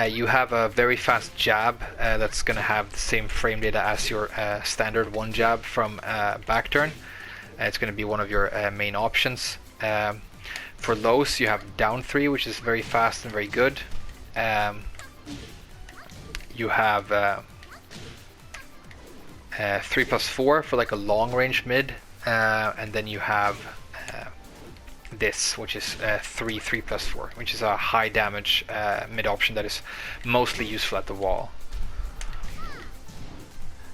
You have a very fast jab that's going to have the same frame data as your standard 1 jab from back turn. It's going to be one of your main options. For lows, you have down 3, which is very fast and very good. You have 3+4 for like a long range mid, and then you have this, which is 3+4, which is a high damage mid option that is mostly useful at the wall.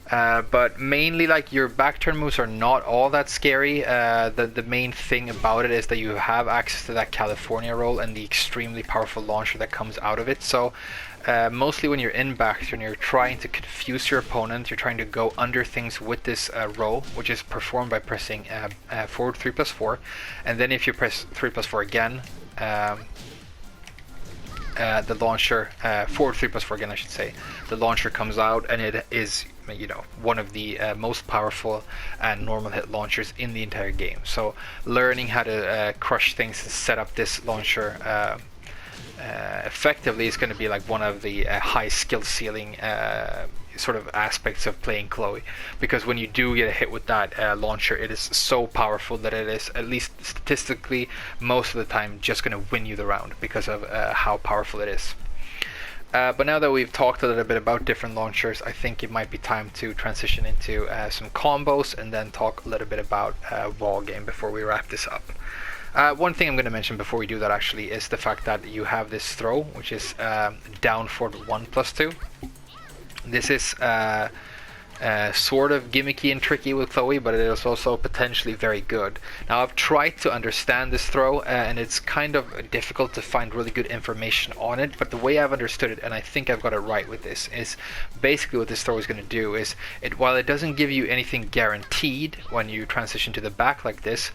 But mainly, like, your back turn moves are not all that scary. The main thing about it is that you have access to that California roll and the extremely powerful launcher that comes out of it. So mostly when you're in back turn, you're trying to confuse your opponent. You're trying to go under things with this roll, which is performed by pressing forward 3+4, and then if you press 3+4 again, the launcher, forward 3+4 again I should say, the launcher comes out, and it is one of the most powerful and normal hit launchers in the entire game. So learning how to crush things and set up this launcher effectively is going to be like one of the high skill ceiling sort of aspects of playing Chloe, because when you do get a hit with that launcher, it is so powerful that it is, at least statistically, most of the time just going to win you the round because of how powerful it is. But now that we've talked a little bit about different launchers, I think it might be time to transition into some combos and then talk a little bit about wall game before we wrap this up. One thing I'm going to mention before we do that actually is the fact that you have this throw, which is down forward 1+2. This is sort of gimmicky and tricky with Chloe, but it is also potentially very good. Now, I've tried to understand this throw, and it's kind of difficult to find really good information on it, but the way I've understood it, and I think I've got it right with this, is basically what this throw is going to do is, while it doesn't give you anything guaranteed when you transition to the back like this,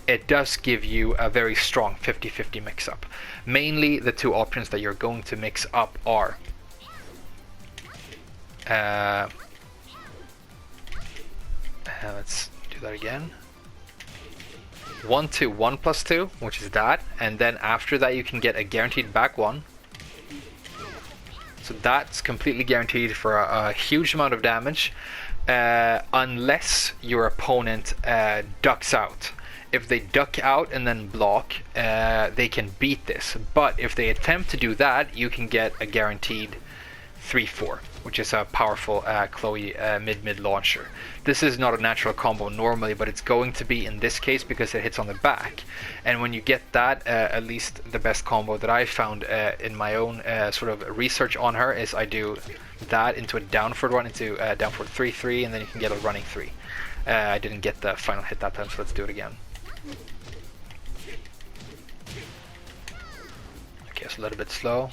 it does give you a very strong 50-50 mix-up. Mainly, the two options that you're going to mix up are let's do that again. 1-2, 1+2, which is that, and then after that you can get a guaranteed back one. So that's completely guaranteed for a huge amount of damage, unless your opponent ducks out. If they duck out and then block, they can beat this. But if they attempt to do that, you can get a guaranteed 3-4, which is a powerful Chloe mid-mid launcher. This is not a natural combo normally, but it's going to be in this case because it hits on the back. And when you get that, at least the best combo that I found in my own sort of research on her is I do that into a down forward one, into down forward 3-3, and then you can get a running 3. I didn't get the final hit that time, so let's do it again. Okay, it's a little bit slow.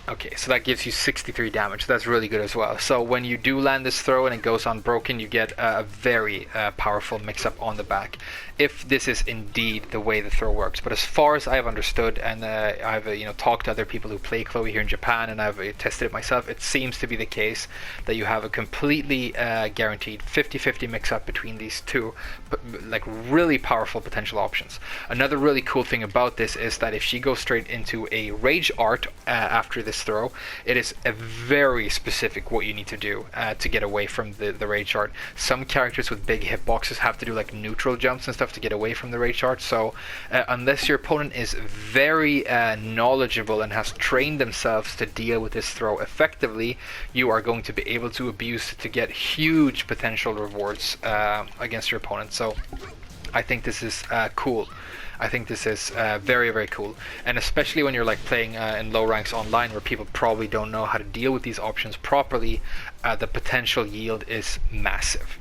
Okay, so that gives you 63 damage. That's really good as well. So when you do land this throw and it goes unbroken, you get a very powerful mix-up on the back, if this is indeed the way the throw works. But as far as I've understood, and I've talked to other people who play Chloe here in Japan, and I've tested it myself, it seems to be the case that you have a completely guaranteed 50-50 mix-up between these two, but like really powerful potential options. Another really cool thing about this is that if she goes straight into a rage art after this throw, it is a very specific what you need to do to get away from the rage art. Some characters with big hitboxes have to do like neutral jumps and stuff to get away from the rage art, so unless your opponent is very knowledgeable and has trained themselves to deal with this throw effectively, you are going to be able to abuse it to get huge potential rewards against your opponent. So I think this is cool. I think this is very, very cool, and especially when you're like playing in low ranks online where people probably don't know how to deal with these options properly, the potential yield is massive.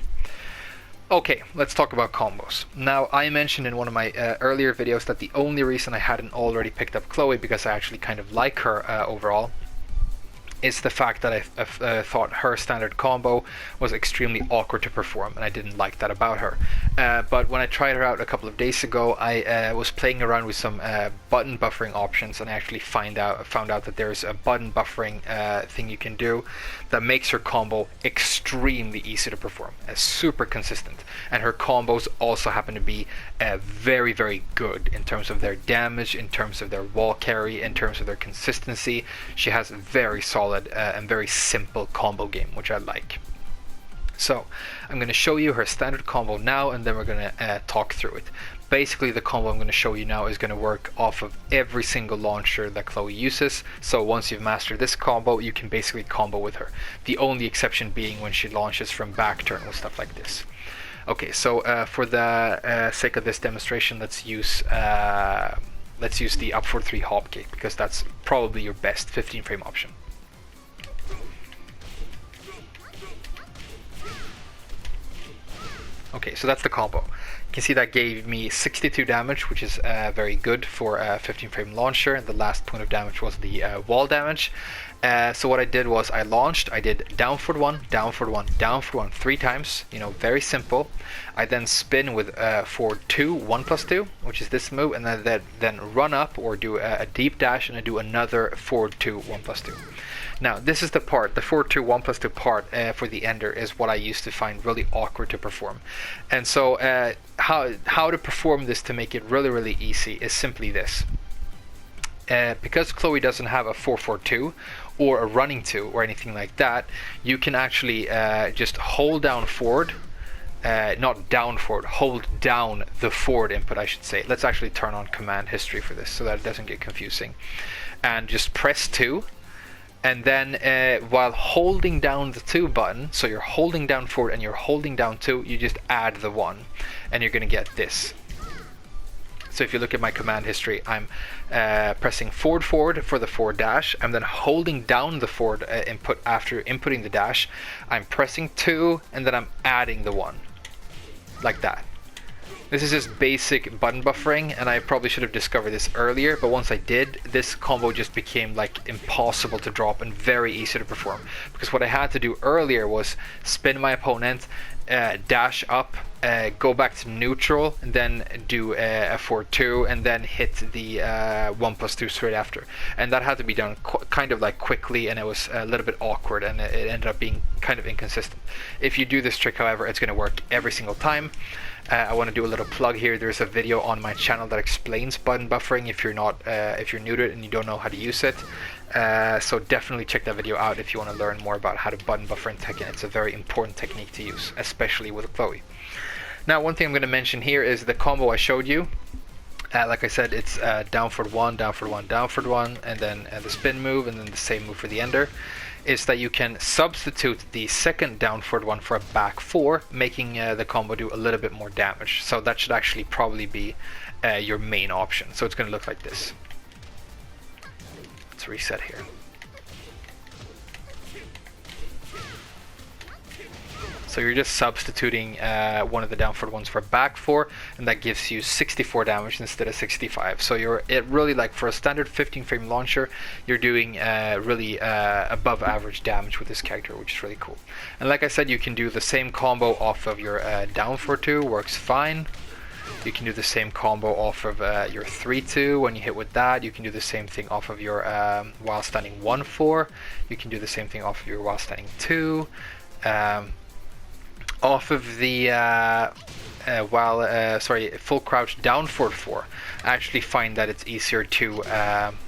Okay, let's talk about combos. Now, I mentioned in one of my earlier videos that the only reason I hadn't already picked up Chloe, because I actually kind of like her overall, is the fact that I thought her standard combo was extremely awkward to perform, and I didn't like that about her. But when I tried her out a couple of days ago, I was playing around with some button buffering options, and I actually found out that there's a button buffering thing you can do that makes her combo extremely easy to perform, super consistent. And her combos also happen to be very, very good in terms of their damage, in terms of their wall carry, in terms of their consistency. She has very solid and very simple combo game, which I like. So I'm going to show you her standard combo now, and then we're going to talk through it. Basically, the combo I'm going to show you now is going to work off of every single launcher that Chloe uses. So once you've mastered this combo, you can basically combo with her. The only exception being when she launches from back turn with stuff like this. Okay, so for the sake of this demonstration, let's use the up for 3 hop kick, because that's probably your best 15 frame option. Okay, so that's the combo. You can see that gave me 62 damage, which is very good for a 15 frame launcher. The last point of damage was the wall damage. So what I did was I launched, I did down forward 1, down forward 1, down forward 1 3 times, very simple. I then spin with forward 2, 1+2, which is this move, and then run up or do a deep dash, and I do another forward 2, 1+2. Now, this is the part, the forward 2, 1+2 part for the ender is what I used to find really awkward to perform. And so how to perform this to make it really, really easy is simply this. because Chloe doesn't have a 4-4-2 or a running 2 or anything like that, you can actually just hold down forward, not down forward, hold down the forward input, I should say. Let's actually turn on command history for this so that it doesn't get confusing. And just press 2, and then while holding down the 2 button, so you're holding down forward and you're holding down 2, you just add the 1, and you're going to get this. So if you look at my command history, I'm pressing forward for the forward dash. I'm then holding down the forward input after inputting the dash. I'm pressing 2, and then I'm adding the 1, like that. This is just basic button buffering, and I probably should have discovered this earlier, but once I did, this combo just became like impossible to drop and very easy to perform. Because what I had to do earlier was spin my opponent, dash up, go back to neutral, and then do a 4-2, and then hit the 1+2 straight after. And that had to be done kind of like quickly, and it was a little bit awkward, and it ended up being kind of inconsistent. If you do this trick, however, it's going to work every single time. I want to do a little plug here. There's a video on my channel that explains button buffering if you're new to it and you don't know how to use it. So definitely check that video out if you want to learn more about how to button buffer in Tekken. It's a very important technique to use, especially with Chloe. Now, one thing I'm going to mention here is the combo I showed you. Like I said, it's down forward 1, down forward 1, down forward 1, and then the spin move, and then the same move for the ender. Is that you can substitute the second down forward 1 for a back 4, making the combo do a little bit more damage. So that should actually probably be your main option. So it's going to look like this. Let's reset here. So you're just substituting one of the down forward ones for back 4, and that gives you 64 damage instead of 65. So you're really, like, for a standard 15 frame launcher, you're doing really above average damage with this character, which is really cool. And like I said, you can do the same combo off of your down forward 2, works fine. You can do the same combo off of your 3-2 when you hit with that. You can do the same thing off of your while standing 1-4. You can do the same thing off of your while standing 2. Off of the full crouch down forward 4, I actually find that it's easier to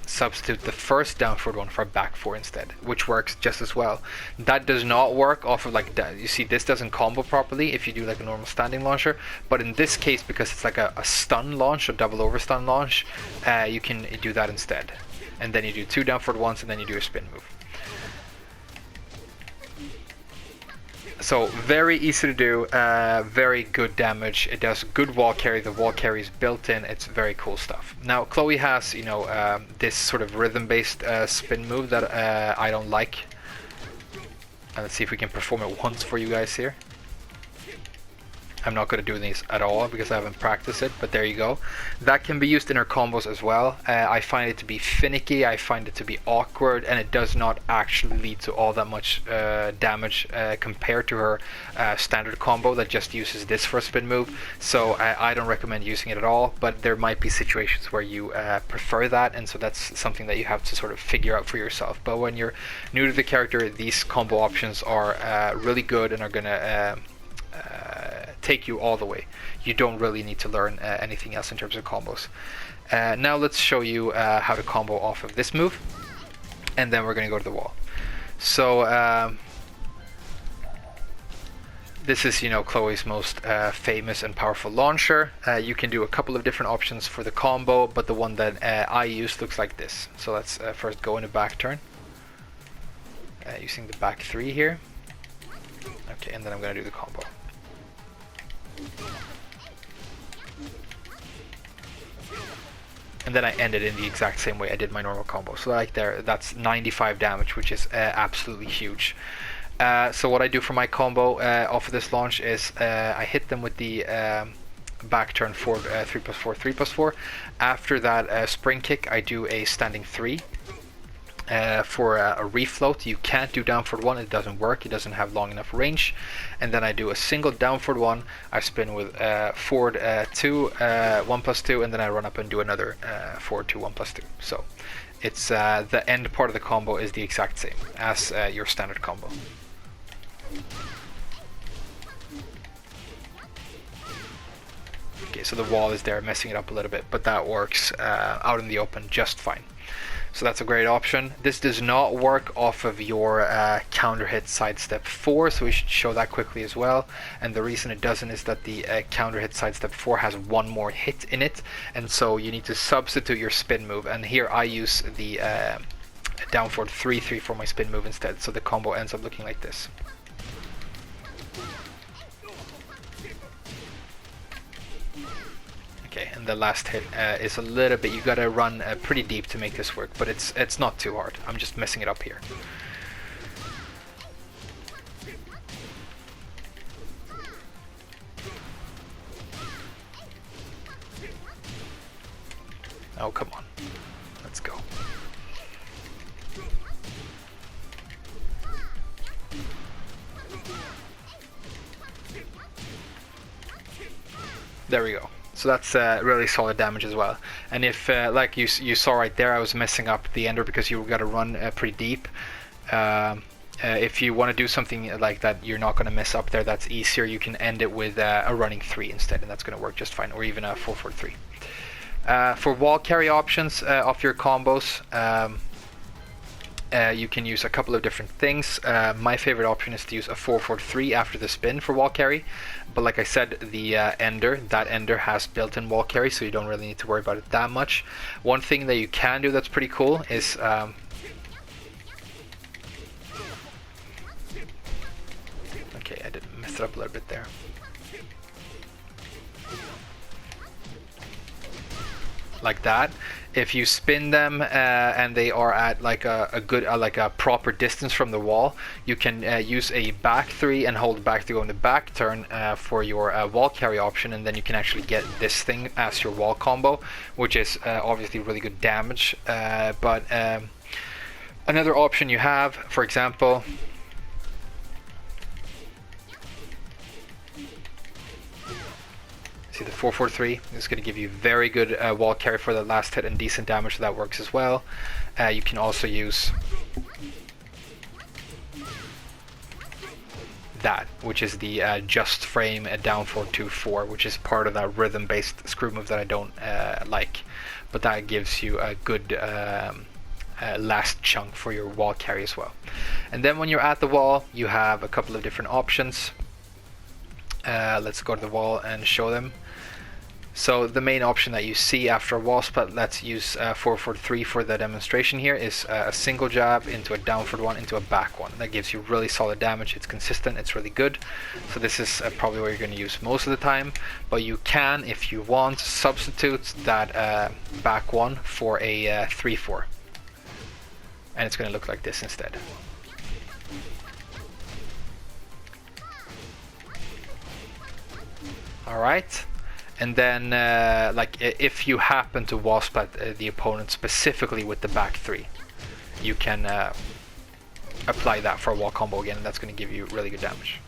substitute the first down forward 1 for a back 4 instead, which works just as well. That does not work off of, like, you see, this doesn't combo properly if you do like a normal standing launcher, but in this case, because it's like a stun launch, a double over stun launch, you can do that instead. And then you do 2 down forward 1s, and then you do a spin move. So very easy to do, very good damage. It does good wall carry. The wall carry is built in. It's very cool stuff. Now Chloe has, you know, this sort of rhythm-based spin move that I don't like. And let's see if we can perform it once for you guys here. I'm not going to do these at all because I haven't practiced it, but there you go. That can be used in her combos as well. I find it to be finicky, I find it to be awkward, and it does not actually lead to all that much damage compared to her standard combo that just uses this for a spin move. So I don't recommend using it at all, but there might be situations where you prefer that, and so that's something that you have to sort of figure out for yourself. But when you're new to the character, these combo options are really good and are going to take you all the way. You don't really need to learn anything else in terms of combos. Now let's show you how to combo off of this move, and then we're going to go to the wall. So this is, you know, Chloe's most famous and powerful launcher. You can do a couple of different options for the combo, but the one that I use looks like this. So let's first go into back turn using the back 3 here. Okay, and then I'm going to do the combo. And then I end it in the exact same way I did my normal combo. So like there, that's 95 damage, which is absolutely huge. So what I do for my combo off of this launch is I hit them with the back turn forward 3+4, 3+4. After that spring kick, I do a standing 3. For a refloat. You can't do down forward 1, it doesn't work, it doesn't have long enough range. And then I do a single down forward 1, I spin with forward 2, 1+2, and then I run up and do another forward 2, 1+2. So it's the end part of the combo is the exact same as your standard combo. Okay, so the wall is there messing it up a little bit, but that works out in the open just fine. So that's a great option. This does not work off of your counter hit sidestep 4, so we should show that quickly as well. And the reason it doesn't is that the counter hit sidestep 4 has one more hit in it, and so you need to substitute your spin move. And here I use the down forward 3-3 for my spin move instead, so the combo ends up looking like this. Okay, and the last hit is a little bit, you gotta run pretty deep to make this work, but it's not too hard. I'm just messing it up here. Oh, come on. Let's go. There we go. So that's really solid damage as well. And if, like you saw right there, I was messing up the ender because you got to run pretty deep. If you want to do something like that, you're not going to mess up there. That's easier. You can end it with a running 3 instead, and that's going to work just fine, or even a 4-4-3. For wall carry options off your combos, you can use a couple of different things. My favorite option is to use a 4-4-3 after the spin for wall carry, but like I said, the that ender has built-in wall carry, so you don't really need to worry about it that much. One thing that you can do that's pretty cool is okay, I did mess it up a little bit there. Like that. If you spin them and they are at like a good like a proper distance from the wall, you can use a back 3 and hold back to go in the back turn for your wall carry option, and then you can actually get this thing as your wall combo, which is obviously really good damage. But another option you have, for example, see the 4-4-3 is going to give you very good wall carry for the last hit and decent damage, so that works as well. You can also use that, which is the just frame down 4-2-4, which is part of that rhythm based screw move that I don't like, but that gives you a good last chunk for your wall carry as well. And then when you're at the wall, you have a couple of different options. Let's go to the wall and show them. So the main option that you see after a wall split, let's use 4-4-3 for the demonstration here, is a single jab into a down forward 1 into a back 1. That gives you really solid damage. It's consistent, it's really good. So this is probably what you're going to use most of the time, but you can, if you want, substitute that back 1 for a 3-4, and it's going to look like this instead. Alright, and then like if you happen to wall split the opponent specifically with the back 3, you can apply that for a wall combo again, and that's going to give you really good damage.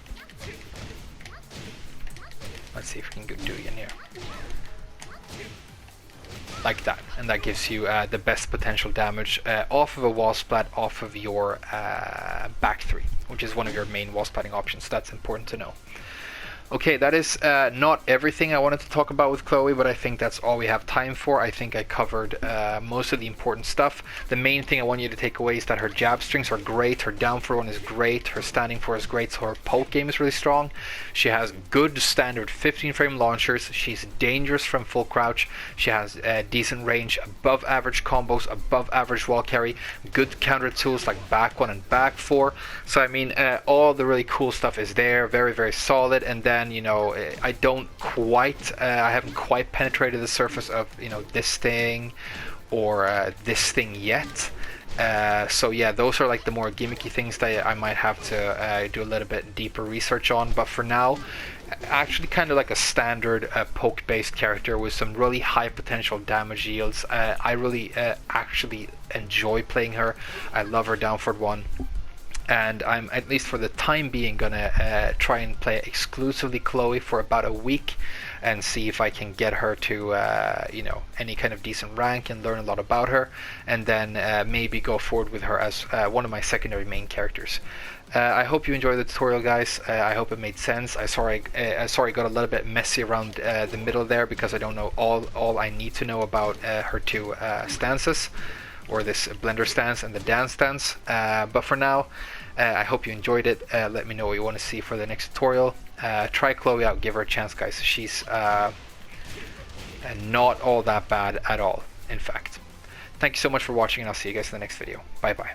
Let's see if we can do it again here. Like that, and that gives you the best potential damage off of a wall splat off of your back 3, which is one of your main wall splatting options. That's important to know. Okay, that is not everything I wanted to talk about with Chloe, but I think that's all we have time for. I think I covered most of the important stuff. The main thing I want you to take away is that her jab strings are great, her down for 1 is great, her standing 4 is great, so her poke game is really strong. She has good standard 15 frame launchers, she's dangerous from full crouch, she has decent range, above average combos, above average wall carry, good counter tools like back 1 and back 4. So I mean, all the really cool stuff is there, very, very solid. And then, you know, I haven't quite penetrated the surface of, you know, this thing or this thing yet. So yeah, those are like the more gimmicky things that I might have to do a little bit deeper research on. But for now, actually kind of like a standard poke based character with some really high potential damage yields. I really actually enjoy playing her. I love her down forward 1. And I'm, at least for the time being, gonna try and play exclusively Chloe for about a week. and see if I can get her to you know, any kind of decent rank and learn a lot about her, and then maybe go forward with her as one of my secondary main characters. I hope you enjoyed the tutorial, guys. I hope it made sense. Sorry I got a little bit messy around the middle there, because I don't know all I need to know about her two stances, or this blender stance and the dance stance. But for now, I hope you enjoyed it. Let me know what you want to see for the next tutorial. Try Chloe out, give her a chance, guys. She's not all that bad at all, in fact. Thank you so much for watching, and I'll see you guys in the next video. Bye bye.